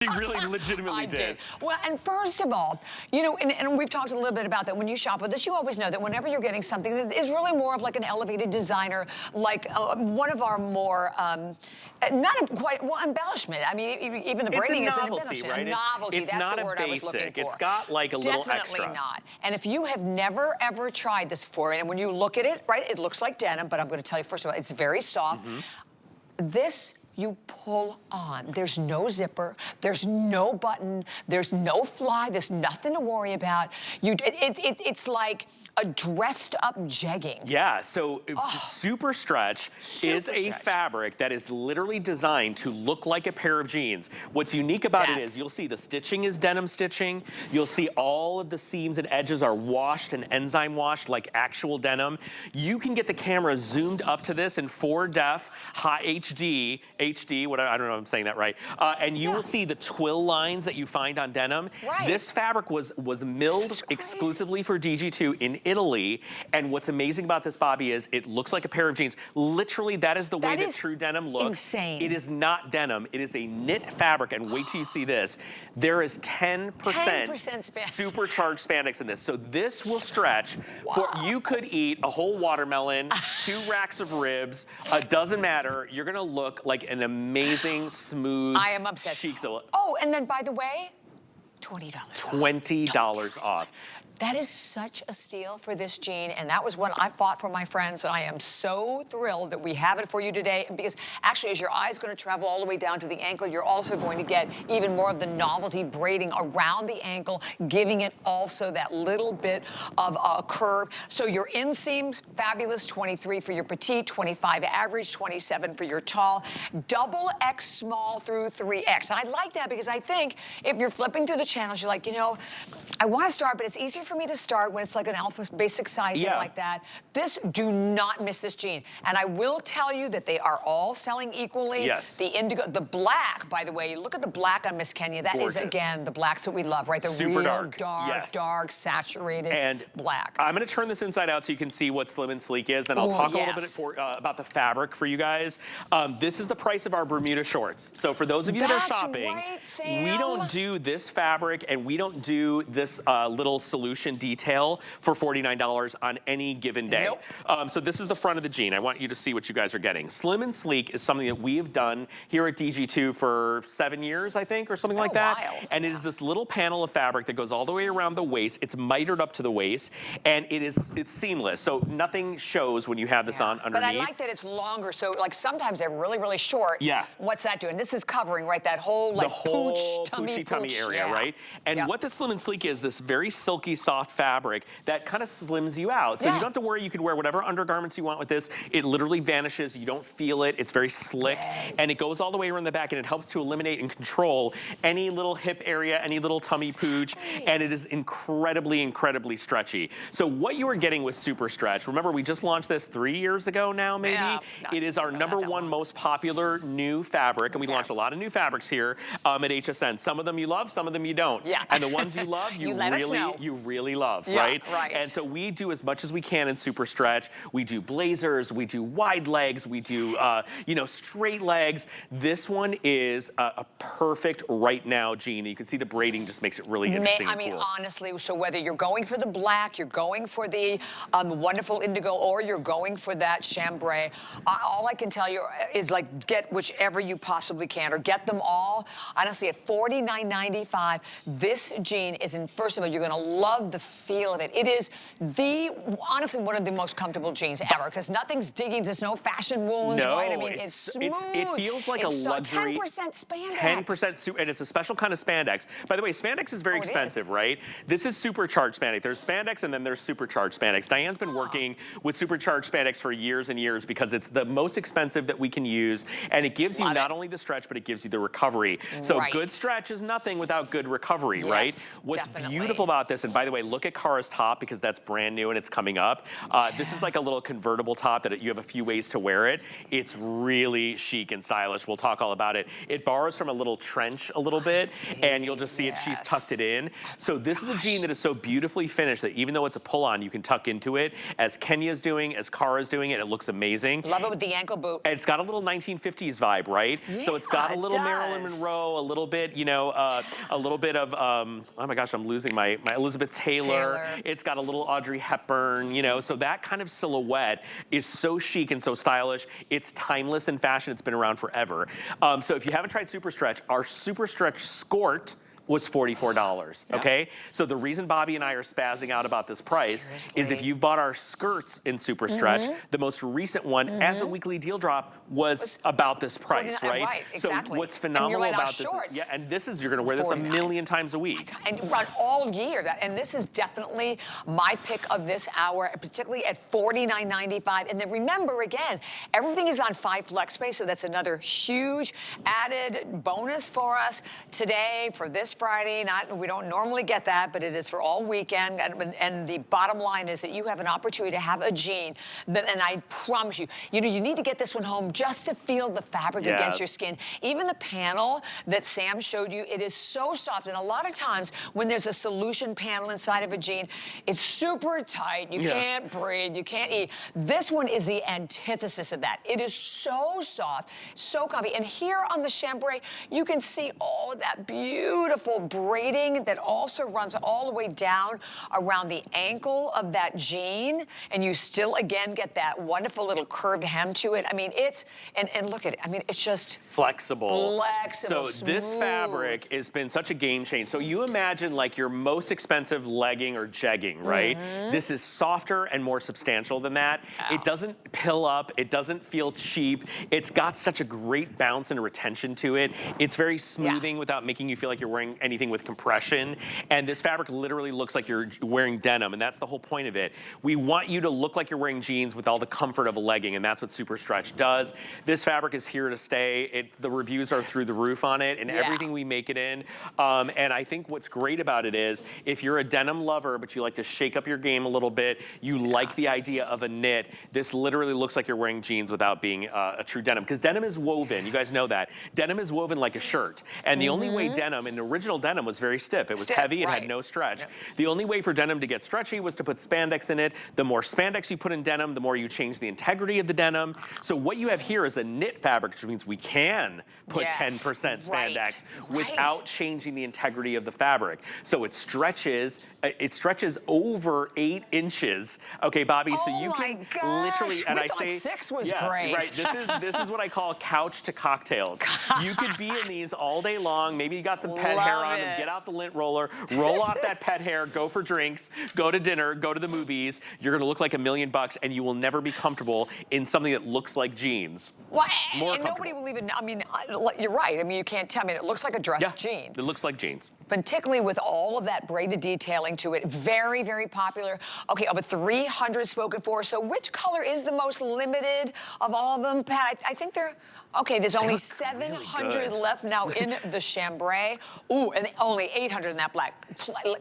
He really legitimately did. Well, and first of all, you know, and we've talked a little bit about that. When you shop with us, you always know that whenever you're getting something that is really more of like an elevated designer, like one of our more, not quite, well, embellishment. I mean, even the branding is an embellishment. Right? A novelty, it's that's not the word a I was looking basic. for. It's got like a little extra. Definitely not. And if you have never, ever tried this before, and when you look at it, right, it looks like denim, but I'm going to tell you, first of all, it's very soft. This you pull on. There's no zipper, there's no button, there's no fly, there's nothing to worry about. It's like a dressed up jegging. Yeah, so SuperStretch is a fabric that is literally designed to look like a pair of jeans. What's unique about it is you'll see the stitching is denim stitching. You'll see all of the seams and edges are washed and enzyme washed like actual denim. You can get the camera zoomed up to this in 4-def, high HD, whatever, I don't know if I'm saying that right. And you will see the twill lines that you find on denim. Right. This fabric was milled exclusively for DG2 in Italy. And what's amazing about this, Bobby, is it looks like a pair of jeans. Literally, that is the way that true denim looks. Insane. It is not denim. It is a knit fabric. And wait till you see this. There is 10% supercharged spandex in this. So this will stretch for, you could eat a whole watermelon, 2 racks of ribs, doesn't matter. You're gonna look like an amazing, smooth, I am obsessed. Oh, and then by the way, $20 off. $20 off. That is such a steal for this jean, and that was one I fought for my friends, and I am so thrilled that we have it for you today, because actually as your eye is going to travel all the way down to the ankle, you're also going to get even more of the novelty braiding around the ankle, giving it also that little bit of a curve. So your inseams, fabulous, 23 for your petite, 25 average, 27 for your tall, double X small through 3X. And I like that because I think if you're flipping through the channels, you're like, you know, I want to start, but it's easier for me to start when it's like an alpha basic sizing like that. Do not miss this jean. And I will tell you that they are all selling equally. Yes. The indigo, the black, by the way, look at the black on Miss Kenya. That is, again, the blacks that we love, right? The super real dark, saturated and black. I'm going to turn this inside out so you can see what Slim and Sleek is. Then I'll talk a little bit about the fabric for you guys. This is the price of our Bermuda shorts. So for those of you that are shopping, we don't do this fabric and we don't do this little solution detail for $49 on any given day. So this is the front of the jean. I want you to see what you guys are getting. Slim and Sleek is something that we have done here at DG2 for 7 years, I think, or something like that. And it is this little panel of fabric that goes all the way around the waist. It's mitered up to the waist, and it's seamless. So nothing shows when you have this on underneath. But I like that it's longer. So like sometimes they're really, really short. What's that doing? This is covering, right, that whole like poochy tummy area, right? And what the Slim and Sleek is, this very silky, soft fabric that kind of slims you out. So you don't have to worry. You can wear whatever undergarments you want with this. It literally vanishes. You don't feel it. It's very slick. And it goes all the way around the back, and it helps to eliminate and control any little hip area, any little tummy pooch. And it is incredibly, incredibly stretchy. So what you are getting with SuperStretch, remember we just launched this 3 years ago now, maybe? It is our #1 most popular new fabric, and we launched a lot of new fabrics here at HSN. Some of them you love, some of them you don't. And the ones you love, you really love, right? And so we do as much as we can in SuperStretch. We do blazers, we do wide legs, we do you know, straight legs. This one is a perfect right now jean. You can see the braiding just makes it really interesting and cool. Honestly, so whether you're going for the black, you're going for the wonderful indigo, or you're going for that chambray, all I can tell you is like get whichever you possibly can, or get them all. Honestly, at $49.95, this jean is first of all, you're gonna love the feel of it. It is honestly one of the most comfortable jeans ever, because nothing's digging, there's no fashion wounds, right? I mean, it's smooth. It feels like a luxury. 10% spandex. 10%, and it's a special kind of spandex. By the way, spandex is very expensive, right? This is supercharged spandex. There's spandex and then there's supercharged spandex. Diane's been working with supercharged spandex for years and years because it's the most expensive that we can use, and it gives you not only the stretch, but it gives you the recovery. So good stretch is nothing without good recovery, right? What's beautiful about this, and by the the way, look at Kara's top because that's brand new and it's coming up. This is like a little convertible top that you have a few ways to wear it. It's really chic and stylish. We'll talk all about it. It borrows from a little trench a little bit, and you'll just see it. She's tucked it in. So this is a jean that is so beautifully finished that even though it's a pull-on, you can tuck into it. As Kenya's doing, as Kara's doing it, it looks amazing. Love it with the ankle boot. And it's got a little 1950s vibe, right? Yeah, so it's got a little Marilyn Monroe, a little bit, you know, a little bit of, oh my gosh, I'm losing my Elizabeth Taylor. It's got a little Audrey Hepburn, you know, so that kind of silhouette is so chic and so stylish. It's timeless in fashion. It's been around forever. So if you haven't tried SuperStretch, our SuperStretch Skort was $44, okay? So the reason Bobby and I are spazzing out about this price is if you've bought our skirts in SuperStretch, the most recent one as a weekly deal drop was about this price, right? Right, exactly. So what's phenomenal about this, shorts. and this is, you're gonna wear this a million times a week. And run all year, and this is definitely my pick of this hour, particularly at $49.95. And then remember, again, everything is on 5 flex space, so that's another huge added bonus for us today for this Friday. We don't normally get that, but it is for all weekend. And the bottom line is that you have an opportunity to have a jean that, and I promise you, you know, you need to get this one home just to feel the fabric against your skin. Even the panel that Sam showed you, it is so soft. And a lot of times when there's a solution panel inside of a jean, it's super tight. You can't breathe, you can't eat. This one is the antithesis of that. It is so soft, so comfy. And here on the chambray, you can see all of that beautiful braiding that also runs all the way down around the ankle of that jean, and you still again get that wonderful little curved hem to it. I mean, it's and look at it. I mean, it's just flexible. So smooth. This fabric has been such a game change. So you imagine like your most expensive legging or jegging, right? This is softer and more substantial than that. It doesn't pill up. It doesn't feel cheap. It's got such a great bounce and retention to it. It's very smoothing without making you feel like you're wearing anything with compression. And this fabric literally looks like you're wearing denim, and that's the whole point of it. We want you to look like you're wearing jeans with all the comfort of a legging, and that's what SuperStretch does. This fabric is here to stay. The reviews are through the roof on it, and everything we make it in. And I think what's great about it is, if you're a denim lover, but you like to shake up your game a little bit, you like the idea of a knit, this literally looks like you're wearing jeans without being a true denim. Because denim is woven, you guys know that. Denim is woven like a shirt. And the only way denim, in the original denim was very stiff. It was heavy, it had no stretch. The only way for denim to get stretchy was to put spandex in it. The more spandex you put in denim, the more you change the integrity of the denim. So what you have here is a knit fabric, which means we can put 10% spandex without changing the integrity of the fabric. So it stretches over 8 inches. Okay, Bobby, so you can literally, and I say 6 was great. Right, this is what I call couch to cocktails. You could be in these all day long. Maybe you got some pet hair on them. Get out the lint roller, roll off that pet hair, go for drinks, go to dinner, go to the movies. You're gonna look like $1 million, and you will never be comfortable in something that looks like jeans. Well, and nobody will even, I mean, you're right. I mean, you can't tell me. It looks like a dress jean. It looks like jeans. Particularly with all of that braided detailing to it. Very, very popular. Okay, over 300 spoken for. So which color is the most limited of all of them, Pat? I think they're, okay, there's only 700 left now in the chambray. Ooh, and only 800 in that black.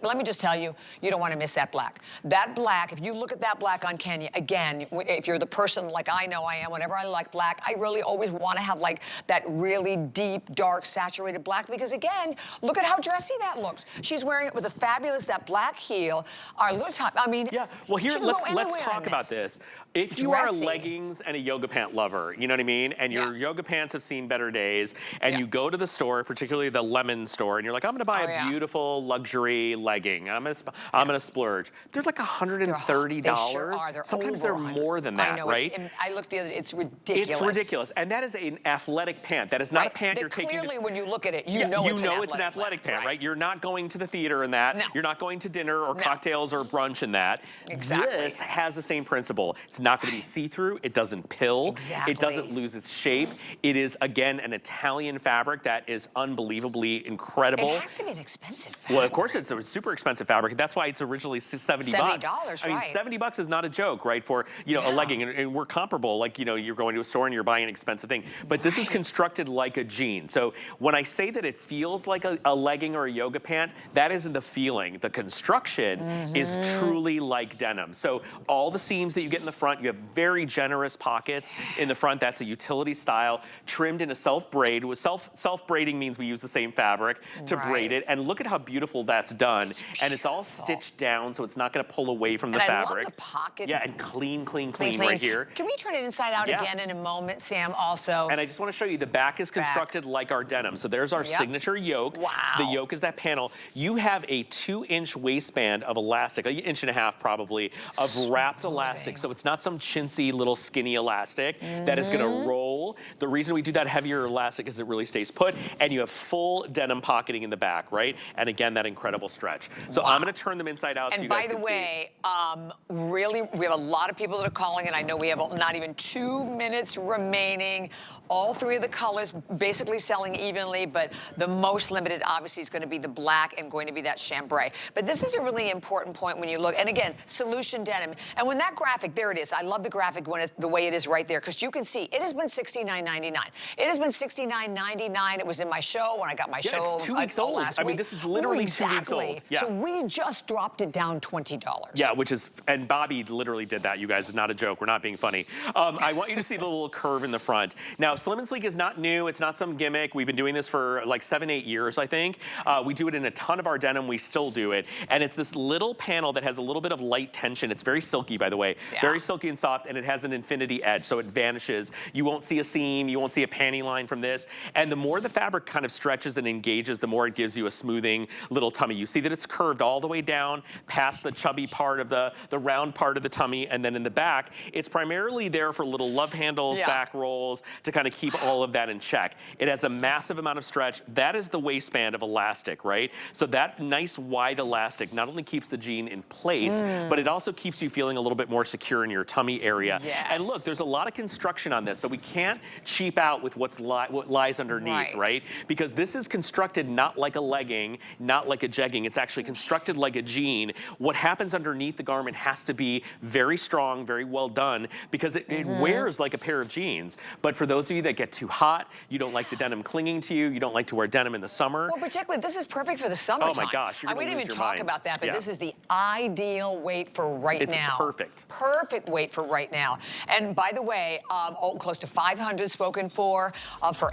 Let me just tell you, you don't want to miss that black. That black, if you look at that black on Kenya, again, if you're the person like I know I am, whenever I like black, I really always want to have like that really deep, dark, saturated black, because again, look at how dressy that looks. She's wearing it with a fabulous, that black heel, our little top, I mean. Yeah, well here, let's talk about this. If you are a leggings and a yoga pant lover, you know what I mean? And your yoga pants have seen better days, and you go to the store, particularly the Lemon store, and you're like, I'm gonna buy a beautiful luxury legging. I'm gonna splurge. They're like $130. They sure are. They're Sometimes they're more than that, I know, right? I looked the other, it's ridiculous. It's ridiculous, and that is an athletic pant. That is not a pant you're taking. Clearly, when you look at it, you know it's an athletic pant, right? You're not going to the theater in that. You're not going to dinner or cocktails or brunch in that. Exactly. This has the same principle. It's not going to be see-through. It doesn't pill. Exactly. It doesn't lose its shape. It is, again, an Italian fabric that is unbelievably incredible. It has to be an expensive fabric. Well, of course, it's a super expensive fabric. That's why it's originally $70. $70, I mean, $70 is not a joke, right? For, you know, a legging, and we're comparable. Like, you know, you're going to a store and you're buying an expensive thing. But this is constructed like a jean. So when I say that it feels like a legging or a yoga pant, that isn't the feeling. The construction is truly like denim. So all the seams that you get in the front, you have very generous pockets in the front. That's a utility style, trimmed in a self-braid. Self-braiding means we use the same fabric to braid it. And look at how beautiful that's done. And it's all stitched down, so it's not going to pull away from the fabric. I love the pocket. Yeah, and clean right here. Can we turn it inside out again in a moment, Sam, also? And I just want to show you, the back is constructed like our denim. So there's our signature yoke. Wow. The yoke is that panel. You have a 2-inch waistband of elastic, an inch and a half probably, of wrapped elastic. So it's not some chintzy little skinny elastic that is going to roll. The reason we do that heavier elastic is it really stays put. And you have full denim pocketing in the back, right? And again, that incredible stretch. So I'm going to turn them inside out so you guys can see. And by the way, really, we have a lot of people that are calling, and I know we have not even 2 minutes remaining. All three of the colors basically selling evenly, but the most limited obviously is going to be the black and going to be that chambray. But this is a really important point when you look, and again, solution denim. And when that graphic, there it is. I love the graphic when it's the way it is right there, because you can see it has been $69.99. It has been $69.99. It was in my show when I got my show it's 2 weeks old. last week. I mean, this is literally 2 weeks old. Yeah. So we just dropped it down $20. Yeah, which is, and Bobby literally did that, you guys. It's not a joke. We're not being funny. I want you to see the little curve in the front. Now, Slim and Sleek is not new. It's not some gimmick. We've been doing this for like 7-8 years, I think. We do it in a ton of our denim. We still do it. And it's this little panel that has a little bit of light tension. It's very silky, by the way. Yeah. Very silky and soft, and it has an infinity edge, so it vanishes. You won't see a seam. You won't see a panty line from this. And the more the fabric kind of stretches and engages, the more it gives you a smoothing little tummy. You see that it's curved all the way down past the chubby part of the round part of the tummy, and then in the back, it's primarily there for little love handles, back rolls, to kind of keep all of that in check. It has a massive amount of stretch. That is the waistband of elastic, right? So that nice wide elastic not only keeps the jean in place, but it also keeps you feeling a little bit more secure in your tummy area. Yes. And look, there's a lot of construction on this, so we can't cheap out with what lies underneath, right? Because this is constructed not like a legging, not like a jegging. It's actually constructed like a jean. What happens underneath the garment has to be very strong, very well done, because it wears like a pair of jeans. But for those of you that get too hot, you don't like the denim clinging to you, you don't like to wear denim in the summer. Well, particularly, this is perfect for the summertime. Oh my gosh, you're we gonna didn't lose even your talk mind. about that, but this is the ideal weight for right now. It's perfect. Perfect weight for right now. And by the way, close to 500 spoken for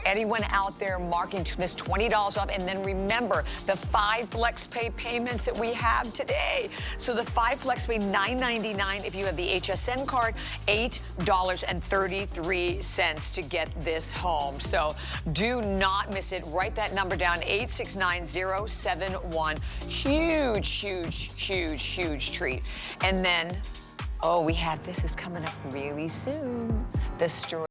anyone out there marking this $20 off. And then remember the 5 flex pay payments that we have today. So the 5 flex pay, $9.99 if you have the HSN card, $8.33 to get this home. So do not miss it. Write that number down, 869071. Huge, huge, huge, huge treat. And then, this is coming up really soon. The story.